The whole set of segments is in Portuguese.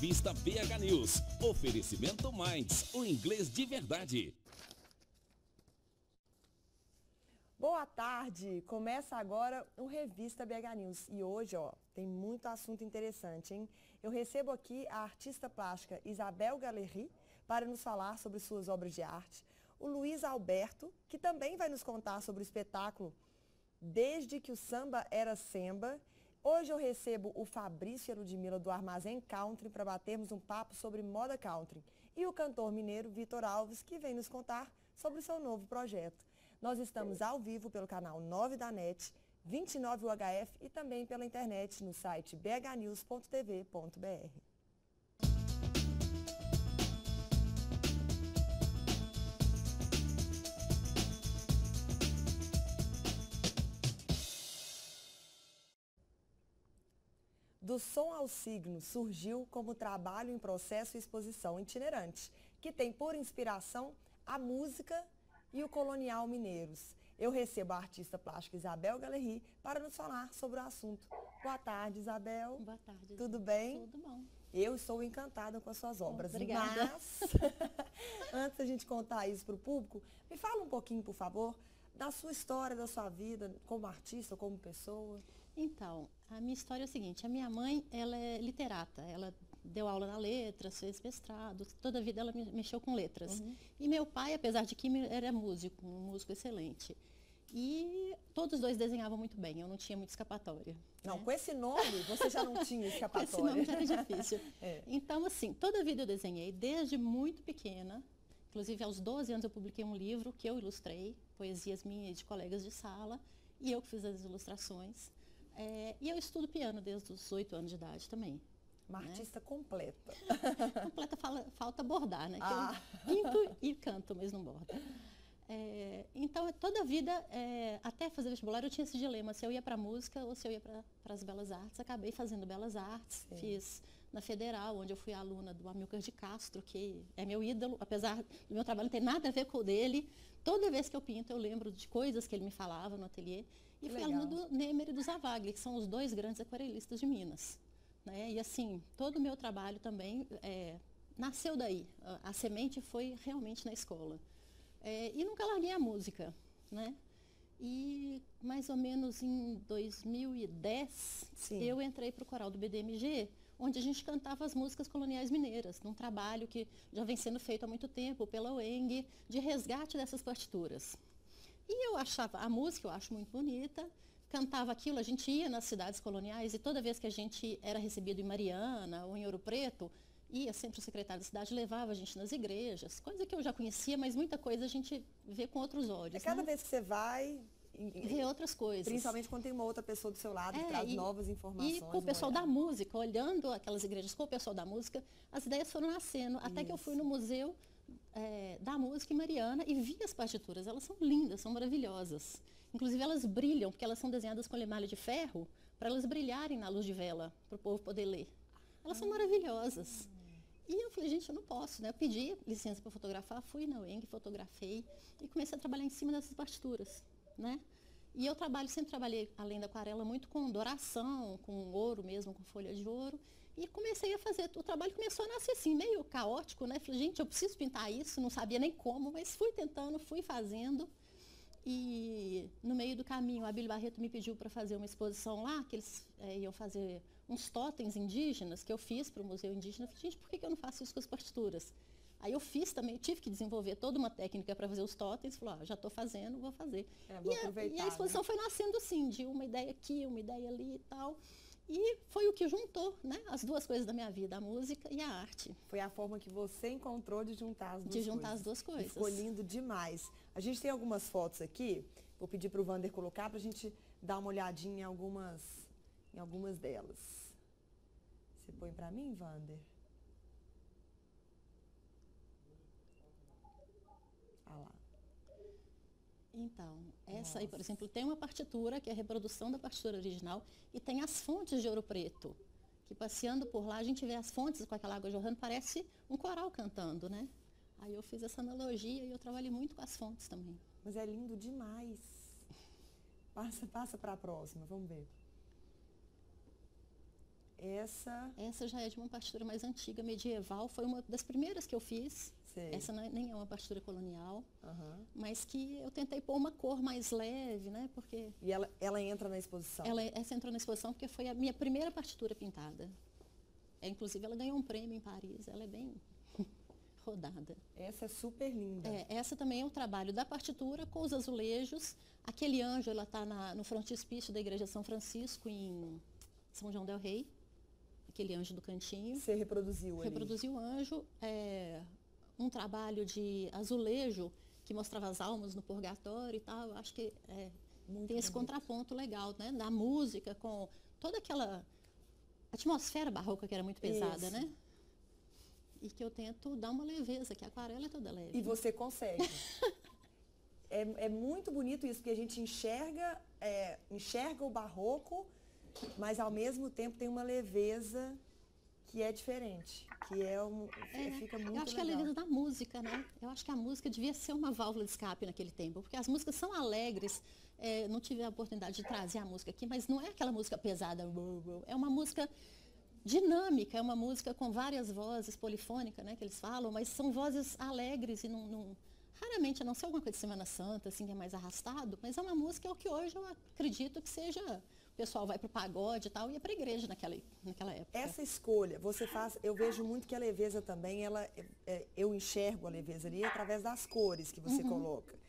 Revista BH News. Oferecimento Minds, o inglês de verdade. Boa tarde! Começa agora o Revista BH News. E hoje, tem muito assunto interessante, hein? Eu recebo aqui a artista plástica Isabel Galerri para nos falar sobre suas obras de arte. O Luiz Alberto, que também vai nos contar sobre o espetáculo Desde que o Samba Era Semba. Hoje eu recebo o Fabrício e a Ludmila do Armazém Country para batermos um papo sobre moda country. E o cantor mineiro Vitor Alves, que vem nos contar sobre o seu novo projeto. Nós estamos ao vivo pelo canal 9 da NET, 29 UHF e também pela internet no site bhnews.tv.br. Do Som ao Signo surgiu como trabalho em processo e exposição itinerante, que tem por inspiração a música e o colonial mineiros. Eu recebo a artista plástica Isabel Galerri para nos falar sobre o assunto. Boa tarde, Isabel. Boa tarde. Tudo bem? Tudo bom. Eu estou encantada com as suas obras. Obrigada. Mas, antes da gente contar isso para o público, me fala um pouquinho, por favor, da sua história, da sua vida, como artista, como pessoa. Então, a minha história é o seguinte, a minha mãe, ela é literata, ela deu aula na letras, fez mestrado, toda a vida ela mexeu com letras. E meu pai, apesar de química, era músico, um músico excelente. E todos os dois desenhavam muito bem, eu não tinha muita escapatória. Não, né? com esse nome você já não tinha escapatória. Com esse nome já era difícil. É. Então, assim, toda a vida eu desenhei, desde muito pequena. Inclusive, aos 12 anos eu publiquei um livro que eu ilustrei, poesias minhas e de colegas de sala, e eu que fiz as ilustrações. E eu estudo piano desde os 8 anos de idade também. Uma artista completa. Completa falta bordar, né? Que eu pinto e canto, mas não bordo. Então, toda a vida, até fazer vestibular, eu tinha esse dilema, se eu ia para música ou se eu ia para as belas artes. Acabei fazendo belas artes, fiz na Federal, onde eu fui aluna do Amilcar de Castro, que é meu ídolo, apesar do meu trabalho não ter nada a ver com o dele. Toda vez que eu pinto, eu lembro de coisas que ele me falava no ateliê. E fui aluna do Nemer e do Zavagli, que são os dois grandes aquarelistas de Minas. Né? E assim, todo o meu trabalho também nasceu daí. A semente foi realmente na escola. E nunca larguei a música, né? E mais ou menos em 2010, eu entrei para o coral do BDMG, onde a gente cantava as músicas coloniais mineiras, num trabalho que já vem sendo feito há muito tempo pela UENG, de resgate dessas partituras. E eu achava, a música eu acho muito bonita, cantava aquilo, a gente ia nas cidades coloniais e toda vez que a gente era recebido em Mariana ou em Ouro Preto, ia sempre o secretário da cidade, levava a gente nas igrejas, coisa que eu já conhecia, mas muita coisa a gente vê com outros olhos. Cada vez que você vai, vê outras coisas. Principalmente quando tem uma outra pessoa do seu lado que traz novas informações. E com o pessoal da música, olhando aquelas igrejas com o pessoal da música, as ideias foram nascendo. Até que eu fui no museu da música em Mariana e vi as partituras. Elas são lindas, são maravilhosas. Inclusive elas brilham, porque elas são desenhadas com emalha de ferro, para elas brilharem na luz de vela, para o povo poder ler. Elas são maravilhosas. E eu falei, gente, eu não posso, né? Eu pedi licença para fotografar, fui na UENG, fotografei e comecei a trabalhar em cima dessas partituras, né? E eu sempre trabalhei, além da aquarela, muito com douração, com ouro mesmo, com folha de ouro. E comecei a fazer, o trabalho começou a nascer assim, meio caótico, né? Falei, gente, eu preciso pintar isso, não sabia nem como, mas fui tentando, fui fazendo. E no meio do caminho, a Abílio Barreto me pediu para fazer uma exposição lá, que eles iam fazer uns totens indígenas, que eu fiz para o Museu Indígena. Eu falei, gente, por que eu não faço isso com as partituras? Aí eu fiz também, tive que desenvolver toda uma técnica para fazer os totens. Falei, já estou fazendo, vou fazer. E a exposição foi nascendo assim, de uma ideia aqui, uma ideia ali e tal. E foi o que juntou, né, as duas coisas da minha vida, a música e a arte. Foi a forma que você encontrou de juntar as duas coisas. De juntar as duas coisas. E ficou lindo demais. A gente tem algumas fotos aqui, vou pedir para o Vander colocar para a gente dar uma olhadinha em algumas delas. Você põe para mim, Vander? Ah lá. Então, essa aí, por exemplo, tem uma partitura, que é a reprodução da partitura original, e tem as fontes de Ouro Preto, que passeando por lá, a gente vê as fontes com aquela água jorrando, parece um coral cantando, né? Aí eu fiz essa analogia e eu trabalhei muito com as fontes também. Mas é lindo demais. Passa para a próxima, vamos ver. Essa já é de uma partitura mais antiga, medieval. Foi uma das primeiras que eu fiz. Sei. Essa nem é uma partitura colonial, mas que eu tentei pôr uma cor mais leve, né? Porque e ela entra na exposição? Essa entrou na exposição porque foi a minha primeira partitura pintada. Inclusive, ela ganhou um prêmio em Paris. Ela é bem rodada. Essa é super linda. Essa também é o trabalho da partitura com os azulejos. Aquele anjo, ela está no frontispício da Igreja São Francisco, em São João del Rei. Aquele anjo do cantinho. Você reproduziu ali? Reproduzi o anjo. Um trabalho de azulejo que mostrava as almas no purgatório e tal. Eu acho que tem esse contraponto legal, né? Da música com toda aquela atmosfera barroca que era muito pesada, né? E que eu tento dar uma leveza, que a aquarela é toda leve. E você consegue. É muito bonito isso, porque a gente enxerga o barroco, mas ao mesmo tempo tem uma leveza que é diferente, fica muito legal. Eu acho que é a leveza da música, né? Eu acho que a música devia ser uma válvula de escape naquele tempo, porque as músicas são alegres. Não tive a oportunidade de trazer a música aqui, mas não é aquela música pesada, é uma música dinâmica, é uma música com várias vozes, polifônica, né, que eles falam, mas são vozes alegres e raramente, a não ser alguma coisa de Semana Santa, assim, que é mais arrastado, mas é uma música, o que hoje eu acredito que seja, o pessoal vai para o pagode e tal, e ia para a igreja naquela época. Essa escolha, você faz, eu vejo muito que a leveza também, eu enxergo a leveza ali através das cores que você coloca.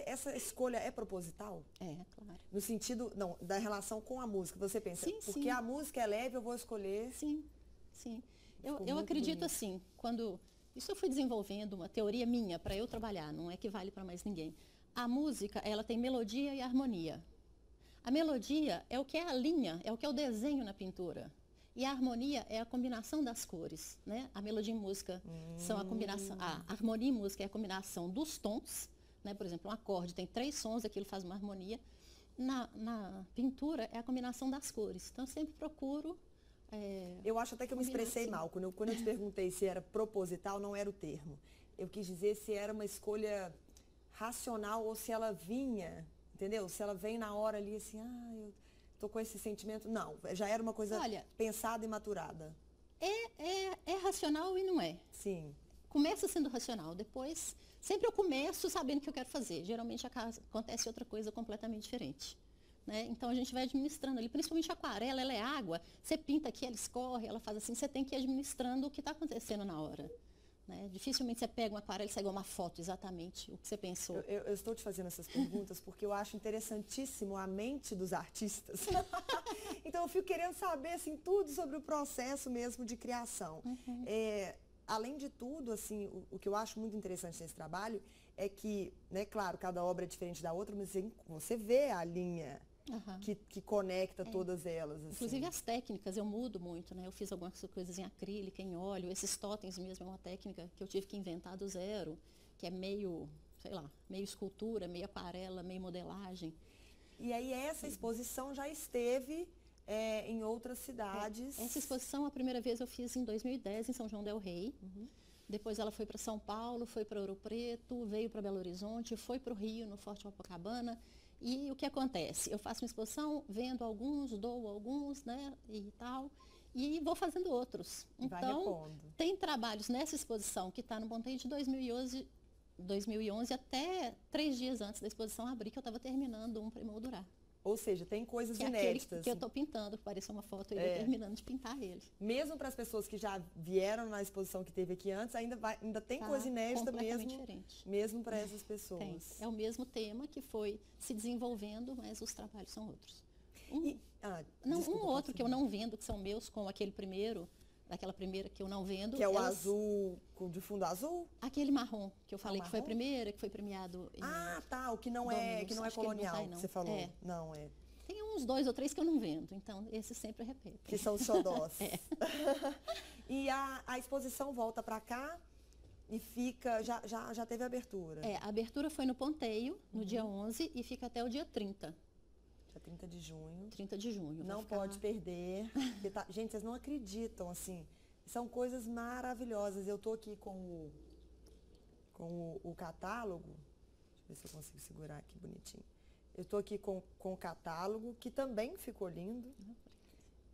Essa escolha é proposital? Claro. No sentido, da relação com a música, você pensa, sim, porque a música é leve, eu vou escolher... Sim. Eu acredito bonito. Assim, isso eu fui desenvolvendo uma teoria minha para eu trabalhar, não é que vale para mais ninguém. A música, ela tem melodia e harmonia. A melodia é o que é a linha, é o que é o desenho na pintura. E a harmonia é a combinação das cores, né? A melodia e música são a combinação, a harmonia e música é a combinação dos tons, né? Por exemplo, um acorde tem 3 sons, aquilo faz uma harmonia. Na pintura é a combinação das cores. Então, eu sempre procuro... eu acho até que eu me expressei mal. Quando eu te perguntei se era proposital, não era o termo. Eu quis dizer se era uma escolha racional ou se ela vinha, entendeu? Se ela vem na hora ali assim, eu tô com esse sentimento. Não, já era uma coisa pensada e maturada. É racional e não é. Sim. Começa sendo racional, depois... Sempre eu começo sabendo o que eu quero fazer. Geralmente acontece outra coisa completamente diferente. Né? Então a gente vai administrando ali, principalmente a aquarela, ela é água. Você pinta aqui, ela escorre, ela faz assim, você tem que ir administrando o que está acontecendo na hora. Né? Dificilmente você pega uma aquarela e sai igual uma foto, exatamente o que você pensou. Eu estou te fazendo essas perguntas porque eu acho interessantíssimo a mente dos artistas. Então eu fico querendo saber assim, tudo sobre o processo mesmo de criação. Além de tudo, assim, o que eu acho muito interessante nesse trabalho é que, né, claro, cada obra é diferente da outra, mas você vê a linha que conecta todas elas. Assim. Inclusive as técnicas, eu mudo muito, né? Eu fiz algumas coisas em acrílica, em óleo, esses totens mesmo é uma técnica que eu tive que inventar do zero, que é meio, sei lá, meio escultura, meio aquarela, meio modelagem. E aí essa exposição já esteve... em outras cidades. Essa exposição, a primeira vez eu fiz em 2010, em São João del Rei. Depois ela foi para São Paulo, foi para Ouro Preto, veio para Belo Horizonte, foi para o Rio, no Forte Copacabana. E o que acontece? Eu faço uma exposição, vendo alguns, dou alguns, né, e tal, e vou fazendo outros. Então, tem trabalhos nessa exposição que está no Monteio de 2011 até 3 dias antes da exposição abrir, que eu estava terminando um para emoldurar. Ou seja, tem coisas que inéditas. Que eu estou pintando, que pareceu uma foto, eu terminando de pintar ele. Mesmo para as pessoas que já vieram na exposição que teve aqui antes, ainda tem coisa inédita mesmo para essas pessoas. Tem. É o mesmo tema que foi se desenvolvendo, mas os trabalhos são outros. Um outro que eu não vendo, que são meus, como aquele primeiro, daquela primeira que eu não vendo. Que é o azul, de fundo azul? Aquele marrom, que eu falei que foi a primeira, que foi premiado. O que não é colonial, que você falou. Não é. Tem uns 2 ou 3 que eu não vendo, então esses sempre repetem. Que são os xodós. E a exposição volta para cá e fica, já teve abertura? A abertura foi no Ponteio, no dia 11, e fica até o dia 30. Dia 30 de junho. 30 de junho. Não pode perder. Gente, vocês não acreditam, assim. São coisas maravilhosas. Eu estou aqui com o catálogo. Deixa eu ver se eu consigo segurar aqui bonitinho. Eu estou aqui com o catálogo, que também ficou lindo.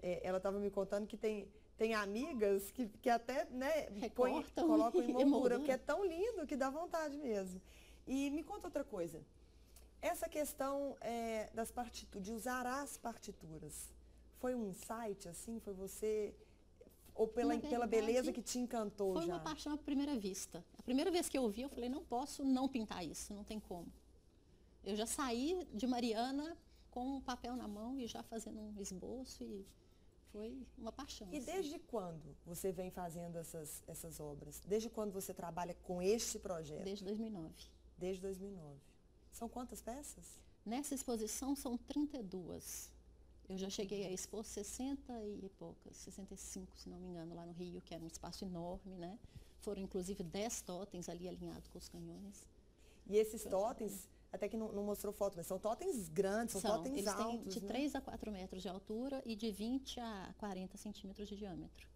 ela estava me contando que tem amigas que até, né, colocam em moldura, porque é tão lindo que dá vontade mesmo. E me conta outra coisa. Essa questão das partituras, de usar as partituras, foi um insight, assim? Foi você... Ou pela beleza que te encantou já? Foi uma paixão à primeira vista. A primeira vez que eu vi, eu falei, não posso não pintar isso, não tem como. Eu já saí de Mariana com o papel na mão e já fazendo um esboço e foi uma paixão. E desde quando você vem fazendo essas obras? Desde quando você trabalha com este projeto? Desde 2009. Desde 2009. São quantas peças? Nessa exposição são 32. Eu já cheguei a expor 60 e poucas, 65, se não me engano, lá no Rio, que era um espaço enorme, né? Foram inclusive 10 totens ali alinhados com os canhões. E esses totens, até que não mostrou foto, mas são totens grandes, são totens eles altos, têm de 3 a 4 metros de altura e de 20 a 40 centímetros de diâmetro.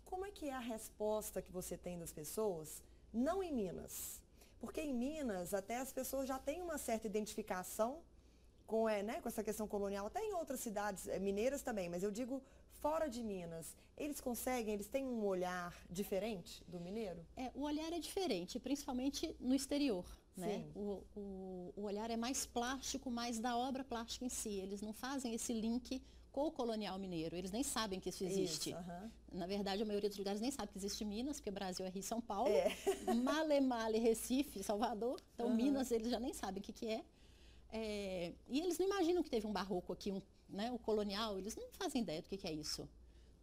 Como é que é a resposta que você tem das pessoas, não em Minas? Porque em Minas, até as pessoas já têm uma certa identificação com essa questão colonial, até em outras cidades mineiras também, mas eu digo fora de Minas. Eles têm um olhar diferente do mineiro? O olhar é diferente, principalmente no exterior, né? O olhar é mais plástico, mais da obra plástica em si. Eles não fazem esse link com o colonial mineiro, eles nem sabem que isso existe. Na verdade, a maioria dos lugares nem sabe que existe Minas, porque Brasil é Rio e São Paulo, Male, Recife, Salvador. Então, Minas, eles já nem sabem o que é. E eles não imaginam que teve um barroco aqui, o colonial, eles não fazem ideia do que é isso.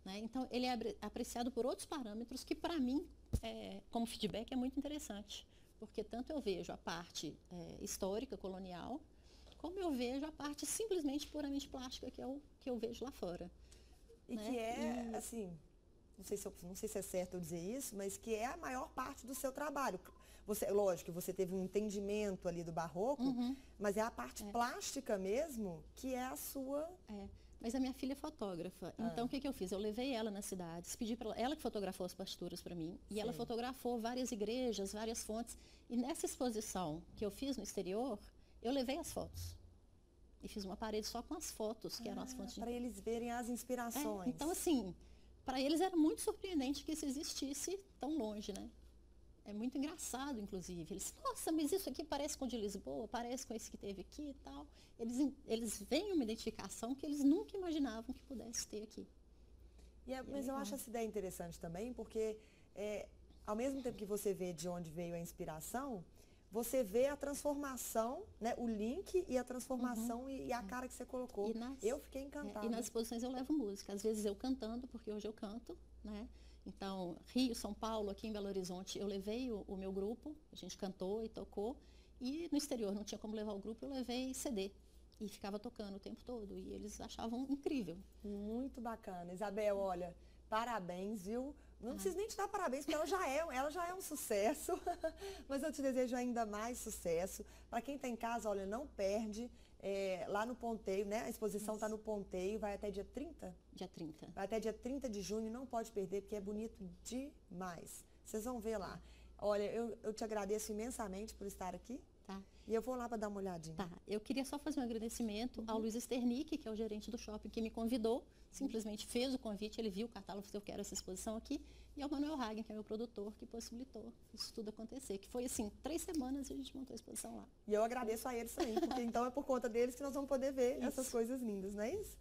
Né? Então, ele é apreciado por outros parâmetros que, para mim, como feedback, é muito interessante. Porque tanto eu vejo a parte histórica, colonial, como eu vejo a parte simplesmente puramente plástica que eu vejo lá fora. E né? que assim, não sei se é certo eu dizer isso, mas que é a maior parte do seu trabalho. Lógico que você teve um entendimento ali do barroco, mas é a parte plástica mesmo que é a sua... Mas a minha filha é fotógrafa, então o que eu fiz? Eu levei ela nas cidades, pedi para ela que fotografou as partituras para mim, e ela fotografou várias igrejas, várias fontes, e nessa exposição que eu fiz no exterior, eu levei as fotos. E fiz uma parede só com as fotos, que eram as fontes. Para eles verem as inspirações. Então, assim, para eles era muito surpreendente que isso existisse tão longe, né? É muito engraçado, inclusive. Eles, nossa, mas isso aqui parece com o de Lisboa, parece com esse que teve aqui e tal. Eles veem uma identificação que eles nunca imaginavam que pudesse ter aqui. Mas eu acho essa ideia interessante também, porque ao mesmo tempo que você vê de onde veio a inspiração, você vê a transformação, né, o link e a transformação e a cara que você colocou. Eu fiquei encantada. E nas exposições eu levo música. Às vezes eu cantando, porque hoje eu canto, né? Então, Rio, São Paulo, aqui em Belo Horizonte, eu levei o meu grupo, a gente cantou e tocou. E no exterior não tinha como levar o grupo, eu levei CD. E ficava tocando o tempo todo. E eles achavam incrível. Muito bacana. Isabel, olha, parabéns, viu? Não preciso nem te dar parabéns, porque ela já é um sucesso. Mas eu te desejo ainda mais sucesso. Para quem está em casa, olha, não perde. Lá no Ponteio, né? A exposição está no Ponteio, vai até dia 30? Dia 30. Vai até dia 30 de junho, não pode perder, porque é bonito demais. Vocês vão ver lá. Olha, eu te agradeço imensamente por estar aqui. Tá. E eu vou lá para dar uma olhadinha. Tá. Eu queria só fazer um agradecimento ao Luiz Sternick, que é o gerente do shopping, que me convidou. Simplesmente fez o convite, ele viu o catálogo, falou, eu quero essa exposição aqui. E ao Manuel Hagen, que é meu produtor, que possibilitou isso tudo acontecer. Que foi, assim, 3 semanas e a gente montou a exposição lá. E eu agradeço a eles também, porque então é por conta deles que nós vamos poder ver essas coisas lindas, não é isso?